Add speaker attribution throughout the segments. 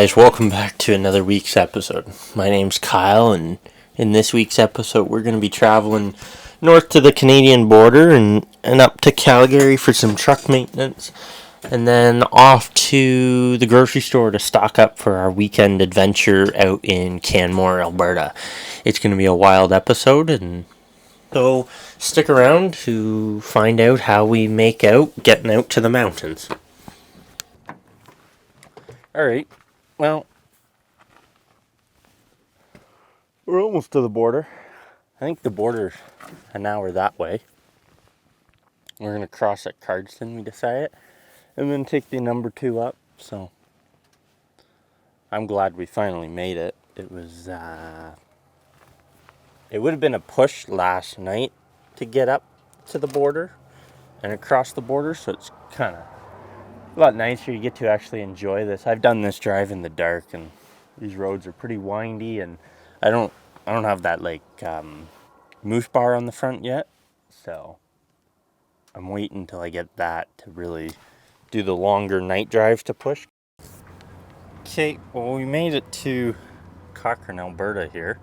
Speaker 1: guys, welcome back to another week's episode. My name's Kyle, and in this week's episode we're going to be traveling north to the Canadian border and up to Calgary for some truck maintenance, and then off to the grocery store to stock up for our weekend adventure out in Canmore, Alberta. It's going to be a wild episode, and so stick around to find out how we make out getting out to the mountains. Alright, well, we're almost to the border. I think the border's an hour that way. We're going to cross at Cardston, we decided, and then take the number 2 up, so I'm glad we finally made it. It was, it would have been a push last night to get up to the border and across the border, so it's kind of a lot nicer. You get to actually enjoy this. I've done this drive in the dark, and these roads are pretty windy, and I don't have that moose bar on the front yet, so I'm waiting until I get that to really do the longer night drives to push. Okay, well, we made it to Cochrane, Alberta here.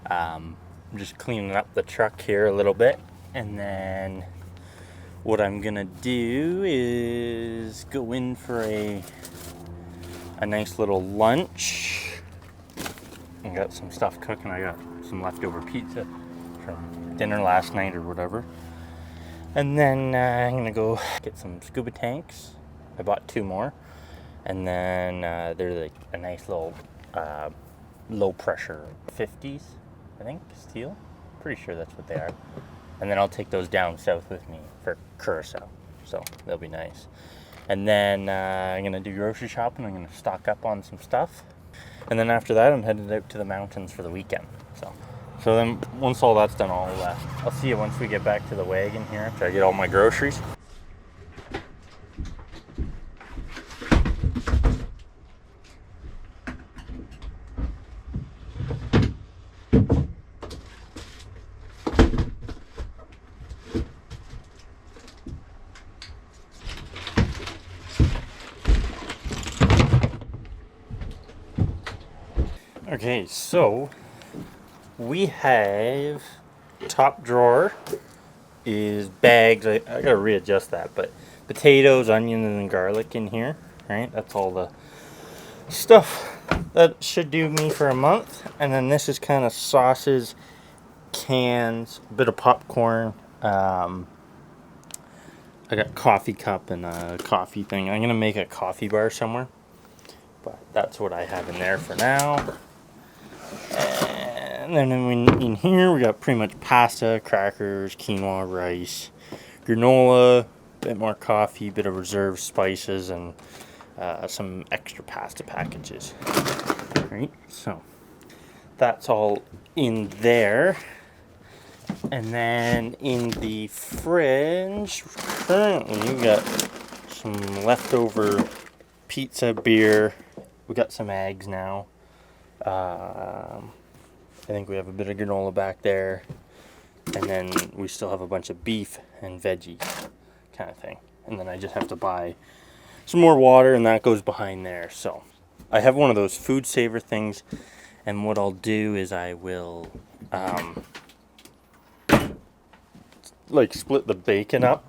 Speaker 1: I'm just cleaning up the truck here a little bit, and then what I'm gonna do is go in for a nice little lunch. I got some stuff cooking. I got some leftover pizza from dinner last night or whatever. And then I'm gonna go get some scuba tanks. I bought 2 more. And then they're like a nice little low pressure 50s, I think, steel. Pretty sure that's what they are. And then I'll take those down south with me for Curacao. So they'll be nice. And then I'm gonna do grocery shopping. I'm gonna stock up on some stuff. And then after that, I'm headed out to the mountains for the weekend. So then once all that's done, I'll see you once we get back to the wagon here after I get all my groceries. Okay, so we have top drawer is bags. I gotta readjust that, but potatoes, onions, and garlic in here. Right, that's all the stuff that should do me for a month. And then this is kind of sauces, cans, a bit of popcorn. I got coffee cup and a coffee thing. I'm gonna make a coffee bar somewhere, but that's what I have in there for now. And then in here we got pretty much pasta, crackers, quinoa, rice, granola, a bit more coffee, bit of reserve spices, and some extra pasta packages. Right, so that's all in there. And then in the fridge, currently we got some leftover pizza, beer. We got some eggs now. I think we have a bit of granola back there, and then we still have a bunch of beef and veggies kind of thing. And then I just have to buy some more water, and that goes behind there. So I have one of those food saver things, and what I'll do is I will split the bacon up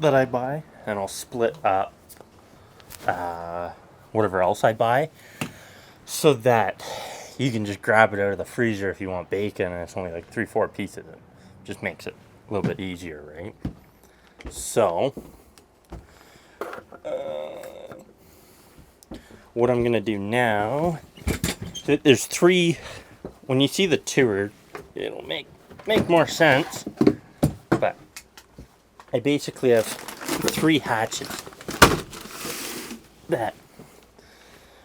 Speaker 1: that I buy, and I'll split up whatever else I buy, so that you can just grab it out of the freezer if you want bacon, and it's only like 3-4 pieces. It just makes it a little bit easier, right? So what I'm gonna do now, there's 3. When you see the tour, it'll make more sense, but I basically have 3 hatchets that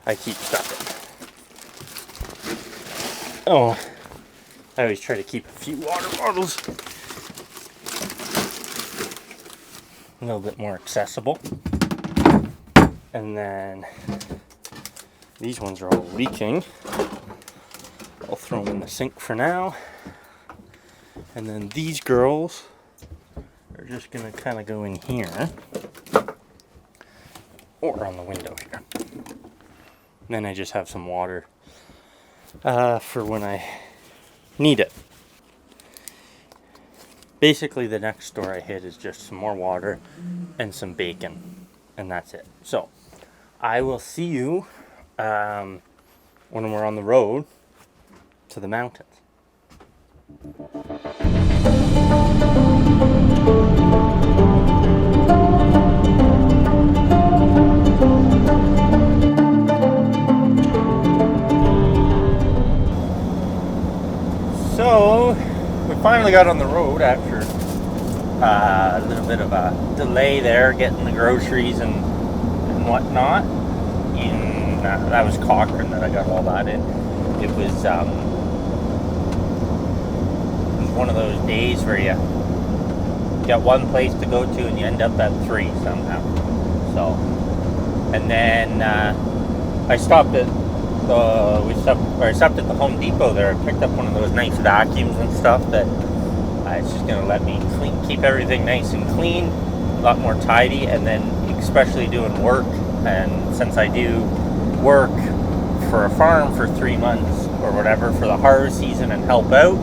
Speaker 1: I keep stuff in. Oh, I always try to keep a few water bottles a little bit more accessible. And then these ones are all leaking. I'll throw them in the sink for now. And then these girls are just gonna kind of go in here or on the window here. then I just have some water for when I need it. Basically, the next store I hit is just some more water and some bacon, and that's it. So, I will see you when we're on the road to the mountains. So, we finally got on the road after a little bit of a delay there, getting the groceries and whatnot. That was Cochrane that I got all that in. It was one of those days where you got one place to go to and you end up at 3 somehow. So, and then I stopped at the Home Depot there. I picked up one of those nice vacuums and stuff that it's just going to let me keep everything nice and clean, a lot more tidy, and then especially doing work. And since I do work for a farm for 3 months or whatever for the harvest season and help out,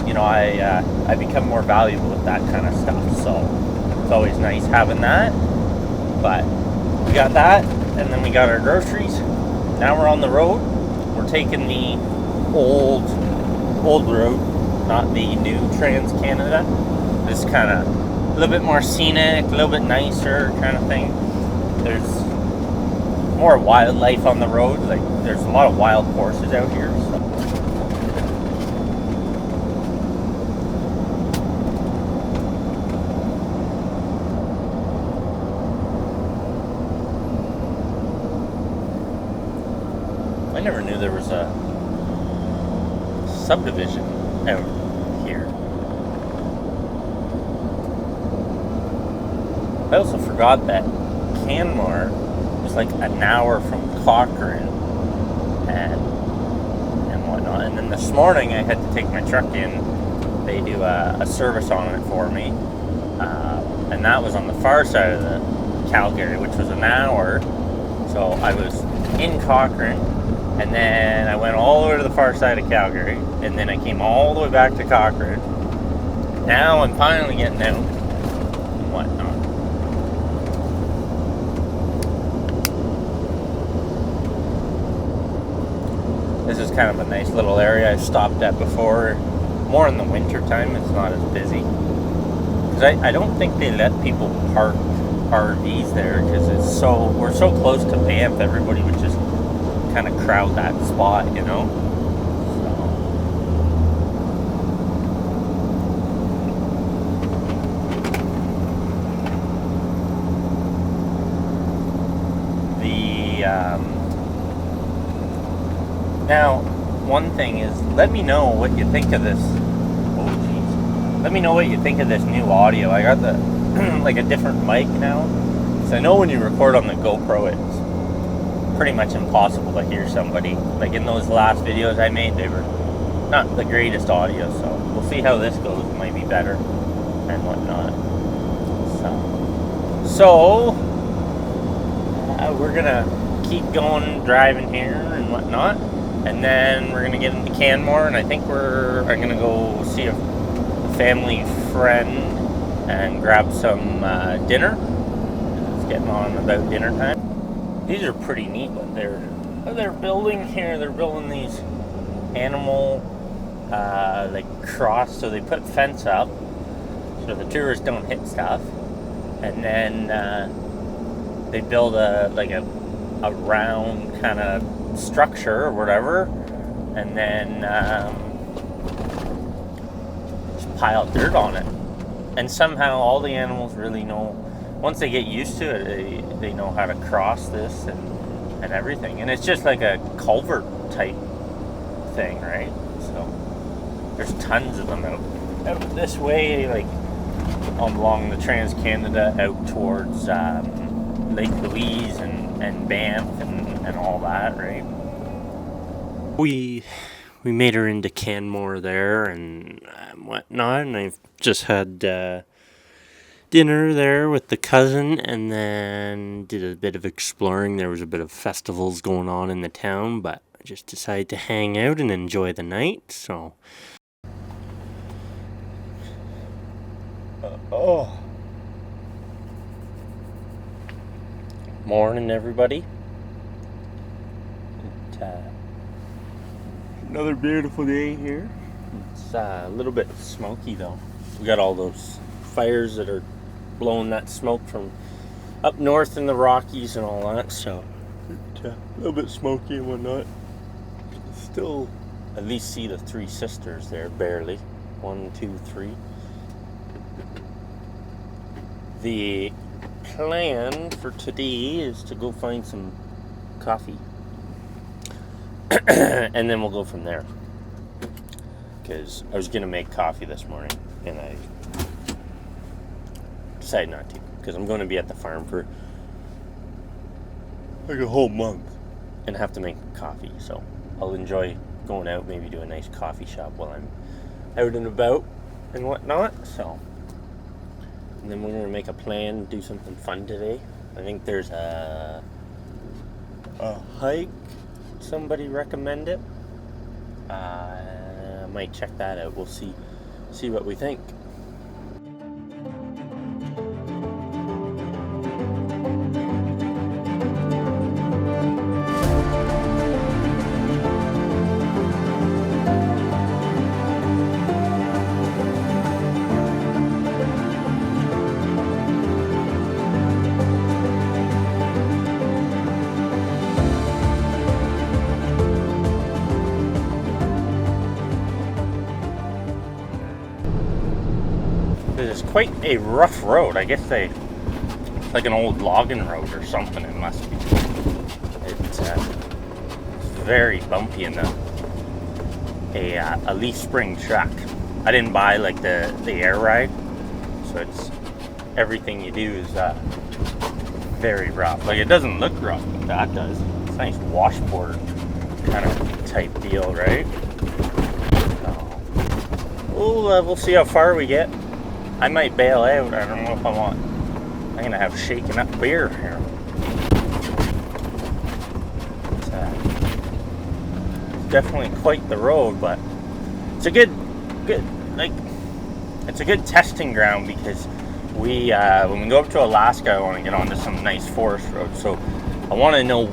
Speaker 1: I become more valuable with that kind of stuff. So it's always nice having that. But we got that, and then we got our groceries. Now we're on the road. We're taking the old road, not the new Trans-Canada. This kind of a little bit more scenic, a little bit nicer kind of thing. There's more wildlife on the road. Like, there's a lot of wild horses out here. So. I never knew there was a subdivision out here. I also forgot that Canmore was like an hour from Cochrane and whatnot. And then this morning I had to take my truck in. They do a service on it for me. And that was on the far side of the Calgary, which was an hour. So I was in Cochrane, and then I went all the way to the far side of Calgary, and then I came all the way back to Cochrane. Now I'm finally getting out and whatnot. This is kind of a nice little area I've stopped at before. More in the winter time, it's not as busy. Because I don't think they let people park RVs there, because we're so close to Banff, everybody would just kind of crowd that spot, you know? Now, one thing is, let me know what you think of this. Oh, jeez. Let me know what you think of this new audio. I got the like a different mic now. Because I know when you record on the GoPro, it's pretty much impossible to hear somebody. Like in those last videos I made, they were not the greatest audio. So we'll see how this goes. It might be better and whatnot. So we're gonna keep going, driving here and whatnot. And then we're going to get into Canmore, and I think I'm going to go see a family friend and grab some dinner. It's getting on about dinner time. These are pretty neat what they're building here. They're building these animal cross, so they put fence up so the tourists don't hit stuff. And then they build a round kind of structure or whatever, and then just pile dirt on it. And somehow all the animals really know, once they get used to it, they know how to cross this and everything. And it's just like a culvert type thing, right? So there's tons of them out this way, like along the Trans-Canada out towards Lake Louise and Banff and all that, right? We made her into Canmore there and whatnot, and I've just had dinner there with the cousin, and then did a bit of exploring. There was a bit of festivals going on in the town, but I just decided to hang out and enjoy the night. So, morning, everybody. Another beautiful day here. It's a little bit smoky though. We got all those fires that are blowing that smoke from up north in the Rockies and all that, so it's a little bit smoky and whatnot. Still at least see the three sisters there, barely. 1, 2, 3. The plan for today is to go find some coffee. And then we'll go from there. Because I was going to make coffee this morning, and I decided not to. Because I'm going to be at the farm for like a whole month and have to make coffee. So I'll enjoy going out, maybe do a nice coffee shop while I'm out and about and whatnot. So, and then we're going to make a plan, do something fun today. I think there's a hike. Somebody recommend it. I might check that out. We'll see what we think. It's quite a rough road. I guess it's like an old logging road or something. It must be. It's very bumpy in a leaf spring truck. I didn't buy like the air ride, so it's everything you do is very rough. Like it doesn't look rough, but that does. It's a nice washboard kind of type deal, right? So, we'll see how far we get. I might bail out. I don't know if I want. I'm gonna have shaken up beer here. It's definitely quite the road, but it's a good, like, it's a good testing ground because we, when we go up to Alaska, I want to get onto some nice forest roads. So I want to know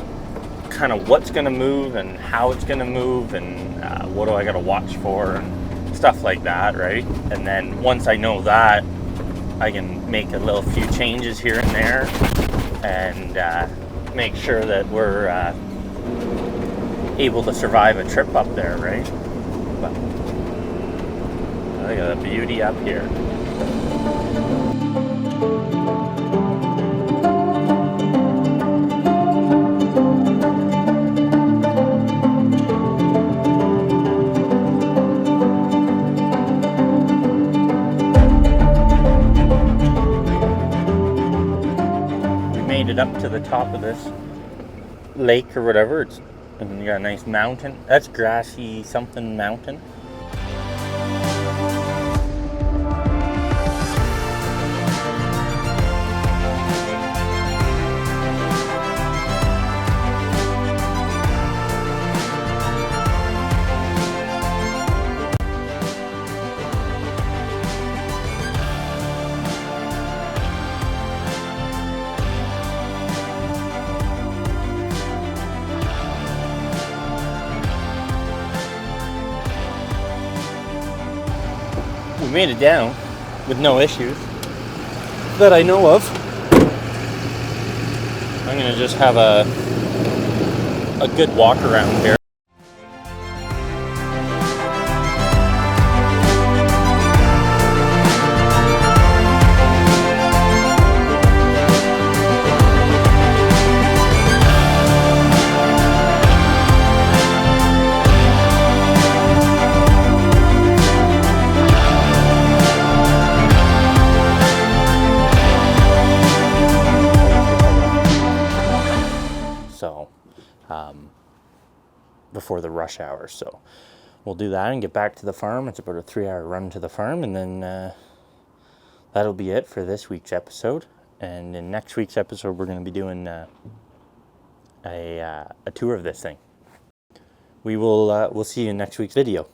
Speaker 1: kind of what's gonna move and how it's gonna move and what do I gotta watch for and stuff like that, right? And then once I know that, I can make a little few changes here and there and make sure that we're able to survive a trip up there, right? But look at the beauty up here. It up to the top of this lake or whatever. And you got a nice mountain. That's grassy something mountain. We made it down with no issues that I know of. I'm gonna just have a good walk around here. Before the rush hour, so we'll do that and get back to the farm. It's about a 3-hour run to the farm, and then that'll be it for this week's episode. And in next week's episode, we're going to be doing a tour of this thing. We'll see you in next week's video.